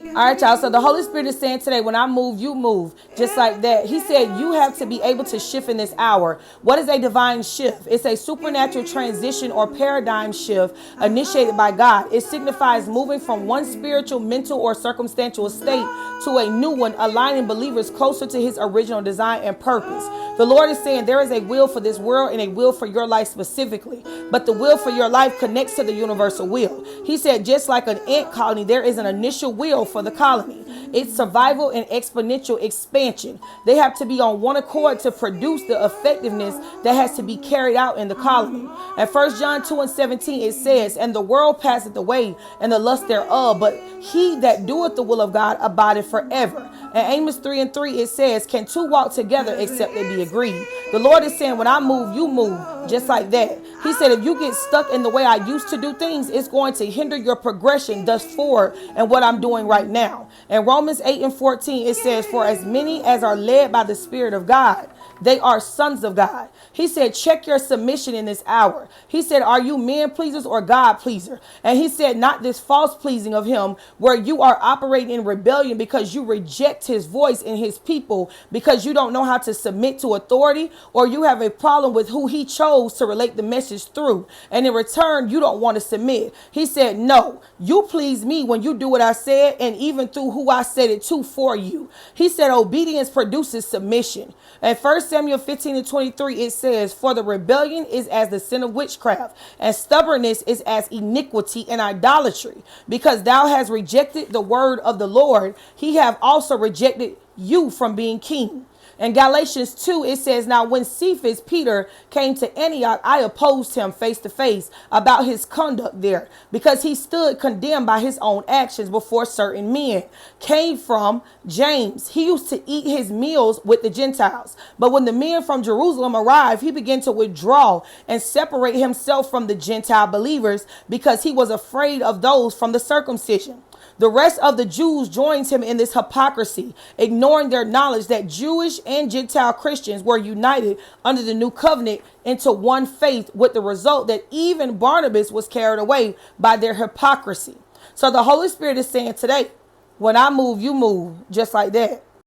All right, y'all. So the Holy Spirit is saying today, when I move, you move. Just like that. He said you have to be able to shift in this hour. What is a divine shift? It's a supernatural transition or paradigm shift initiated by God. It signifies moving from one spiritual, mental, or circumstantial state to a new one, aligning believers closer to his original design and purpose. The Lord is saying there is a will for this world and a will for your life specifically. But the will for your life connects to the universal will. He said, just like an ant colony, there is an initial will for the colony. It's survival and exponential expansion. They have to be on one accord to produce the effectiveness that has to be carried out in the colony. And 1 John 2 and 17, it says, and the world passeth away and the lust thereof, but he that doeth the will of God abideth forever. And Amos 3 and 3, it says, can two walk together except they be agreed? The Lord is saying, when I move, you move. Just like that. He said, if you get stuck in the way I used to do things, it's going to hinder your progression thus forward and what I'm doing right now. In Romans 8 and 14, it says, for as many as are led by the Spirit of God, they are sons of God. He said, check your submission in this hour. He said, are you man pleasers or God pleaser? And he said, not this false pleasing of him where you are operating in rebellion because you reject his voice and his people because you don't know how to submit to authority, or you have a problem with who he chose to relate the message through. And in return, you don't want to submit. He said, no, you please me when you do what I said and even through who I said it to for you. He said, obedience produces submission. And 1 Samuel 15 and 23, it says, for the rebellion is as the sin of witchcraft, and stubbornness is as iniquity and idolatry. Because thou hast rejected the word of the Lord, he have also rejected you from being king. In Galatians 2, it says, now when Cephas, Peter, came to Antioch, I opposed him face to face about his conduct there, because he stood condemned by his own actions before certain men. Came from James. He used to eat his meals with the Gentiles. But when the men from Jerusalem arrived, he began to withdraw and separate himself from the Gentile believers because he was afraid of those from the circumcision. The rest of the Jews joined him in this hypocrisy, ignoring their knowledge that Jewish and Gentile Christians were united under the new covenant into one faith, with the result that even Barnabas was carried away by their hypocrisy. So the Holy Spirit is saying today, when I move, you move, just like that.